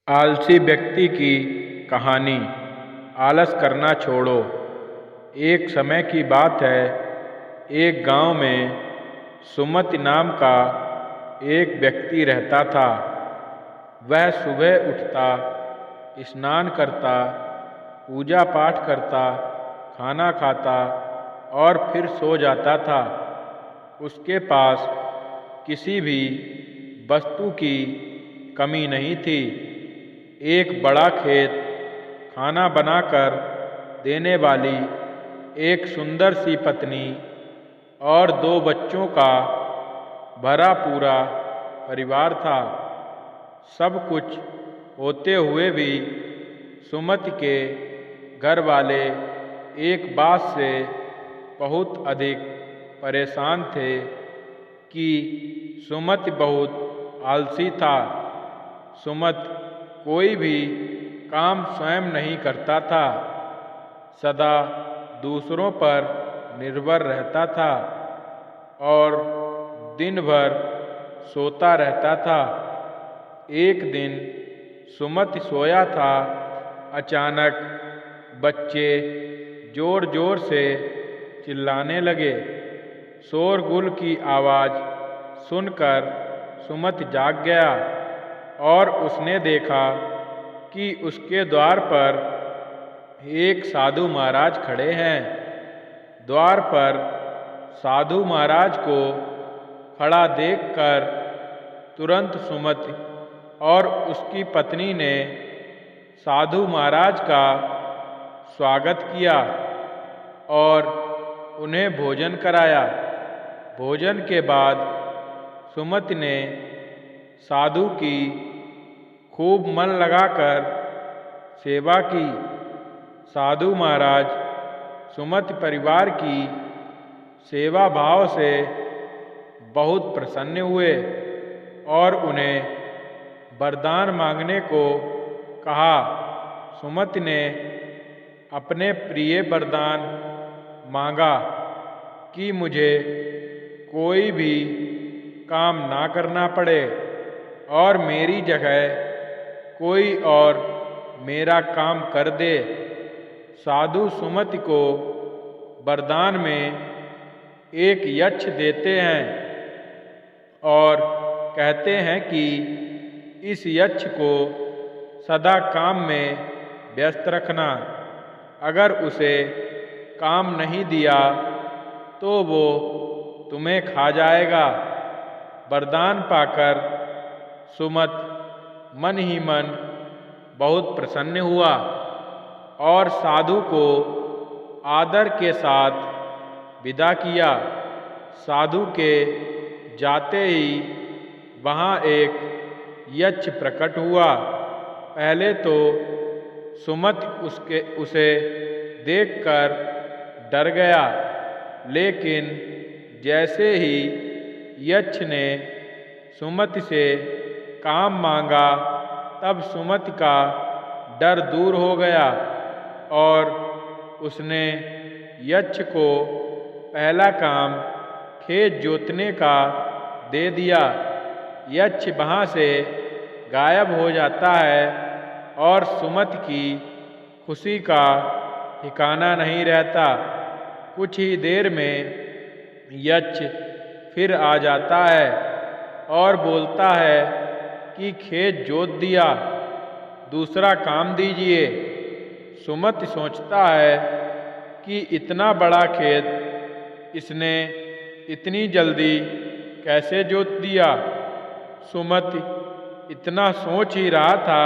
आलसी व्यक्ति की कहानी। आलस करना छोड़ो। एक समय की बात है, एक गांव में सुमति नाम का एक व्यक्ति रहता था। वह सुबह उठता, स्नान करता, पूजा पाठ करता, खाना खाता और फिर सो जाता था। उसके पास किसी भी वस्तु की कमी नहीं थी। एक बड़ा खेत, खाना बनाकर देने वाली एक सुंदर सी पत्नी और 2 बच्चों का भरा पूरा परिवार था। सब कुछ होते हुए भी सुमति के घर वाले एक बात से बहुत अधिक परेशान थे कि सुमति बहुत आलसी था। सुमति कोई भी काम स्वयं नहीं करता था, सदा दूसरों पर निर्भर रहता था और दिन भर सोता रहता था। एक दिन सुमति सोया था, अचानक बच्चे जोर जोर से चिल्लाने लगे। शोरगुल की आवाज़ सुनकर सुमति जाग गया और उसने देखा कि उसके द्वार पर एक साधु महाराज खड़े हैं। द्वार पर साधु महाराज को खड़ा देखकर तुरंत सुमति और उसकी पत्नी ने साधु महाराज का स्वागत किया और उन्हें भोजन कराया। भोजन के बाद सुमति ने साधु की खूब मन लगाकर सेवा की। साधु महाराज सुमति परिवार की सेवा भाव से बहुत प्रसन्न हुए और उन्हें वरदान मांगने को कहा। सुमति ने अपने प्रिय वरदान मांगा कि मुझे कोई भी काम ना करना पड़े और मेरी जगह कोई और मेरा काम कर दे। साधु सुमति को वरदान में एक यक्ष देते हैं और कहते हैं कि इस यक्ष को सदा काम में व्यस्त रखना। अगर उसे काम नहीं दिया तो वो तुम्हें खा जाएगा। वरदान पाकर सुमति मन ही मन बहुत प्रसन्न हुआ और साधु को आदर के साथ विदा किया। साधु के जाते ही वहाँ एक यक्ष प्रकट हुआ। पहले तो सुमति उसे देखकर डर गया, लेकिन जैसे ही यक्ष ने सुमति से काम मांगा तब सुमति का डर दूर हो गया और उसने यक्ष को पहला काम खेत जोतने का दे दिया। यक्ष वहाँ से गायब हो जाता है और सुमति की खुशी का ठिकाना नहीं रहता। कुछ ही देर में यक्ष फिर आ जाता है और बोलता है कि खेत जोत दिया, दूसरा काम दीजिए। सुमति सोचता है कि इतना बड़ा खेत इसने इतनी जल्दी कैसे जोत दिया। सुमति इतना सोच ही रहा था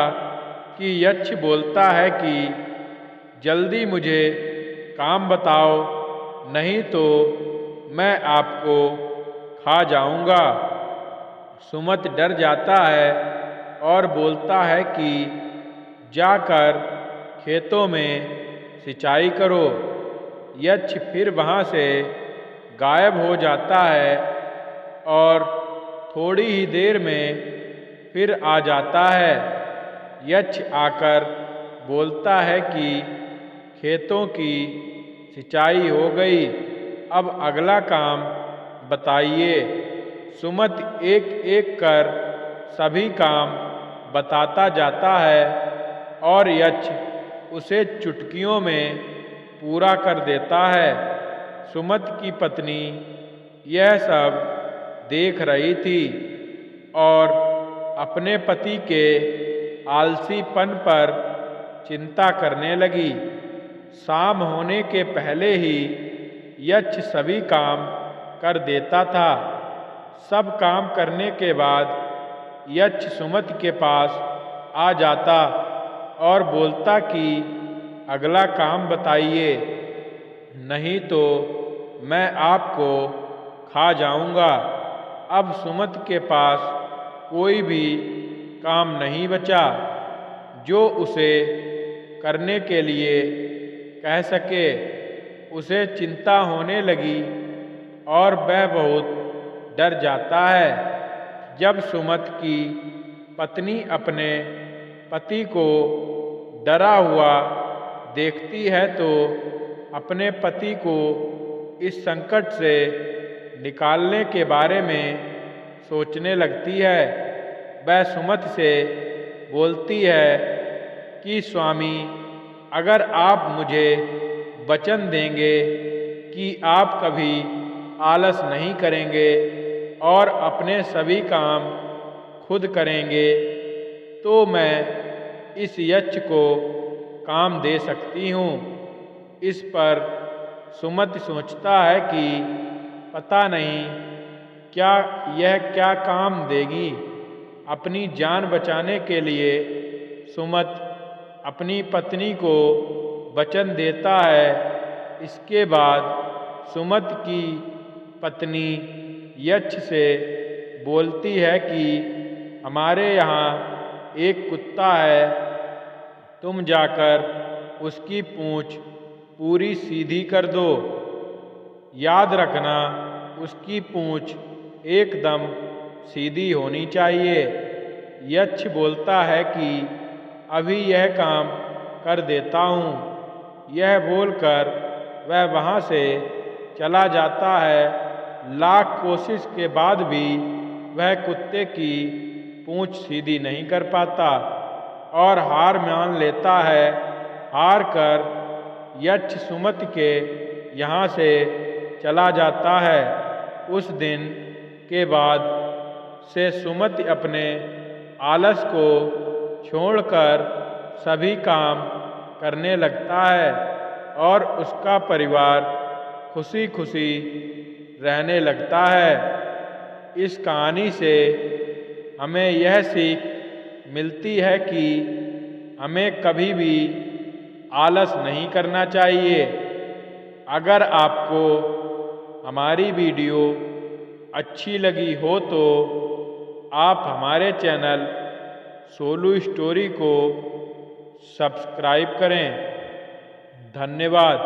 कि यक्ष बोलता है कि जल्दी मुझे काम बताओ, नहीं तो मैं आपको खा जाऊंगा। सुमति डर जाता है और बोलता है कि जाकर खेतों में सिंचाई करो। यक्ष फिर वहाँ से गायब हो जाता है और थोड़ी ही देर में फिर आ जाता है। यक्ष आकर बोलता है कि खेतों की सिंचाई हो गई, अब अगला काम बताइए। सुमति एक एक कर सभी काम बताता जाता है और यक्ष उसे चुटकियों में पूरा कर देता है। सुमति की पत्नी यह सब देख रही थी और अपने पति के आलसीपन पर चिंता करने लगी। शाम होने के पहले ही यक्ष सभी काम कर देता था। सब काम करने के बाद यक्ष सुमति के पास आ जाता और बोलता कि अगला काम बताइए, नहीं तो मैं आपको खा जाऊंगा। अब सुमति के पास कोई भी काम नहीं बचा जो उसे करने के लिए कह सके। उसे चिंता होने लगी और वह बहुत डर जाता है। जब सुमति की पत्नी अपने पति को डरा हुआ देखती है तो अपने पति को इस संकट से निकालने के बारे में सोचने लगती है। वह सुमति से बोलती है कि स्वामी, अगर आप मुझे वचन देंगे कि आप कभी आलस नहीं करेंगे और अपने सभी काम खुद करेंगे तो मैं इस यक्ष को काम दे सकती हूँ। इस पर सुमति सोचता है कि पता नहीं यह क्या काम देगी। अपनी जान बचाने के लिए सुमति अपनी पत्नी को वचन देता है। इसके बाद सुमति की पत्नी यक्ष से बोलती है कि हमारे यहाँ एक कुत्ता है, तुम जाकर उसकी पूँछ पूरी सीधी कर दो। याद रखना, उसकी पूँछ एकदम सीधी होनी चाहिए। यक्ष बोलता है कि अभी यह काम कर देता हूँ। यह बोलकर वह वहाँ से चला जाता है। लाख कोशिश के बाद भी वह कुत्ते की पूँछ सीधी नहीं कर पाता और हार मान लेता है। हार कर यक्ष सुमति के यहाँ से चला जाता है। उस दिन के बाद से सुमति अपने आलस को छोड़कर सभी काम करने लगता है और उसका परिवार खुशी खुशी रहने लगता है। इस कहानी से हमें यह सीख मिलती है कि हमें कभी भी आलस नहीं करना चाहिए। अगर आपको हमारी वीडियो अच्छी लगी हो तो आप हमारे चैनल सोलू स्टोरी को सब्सक्राइब करें। धन्यवाद।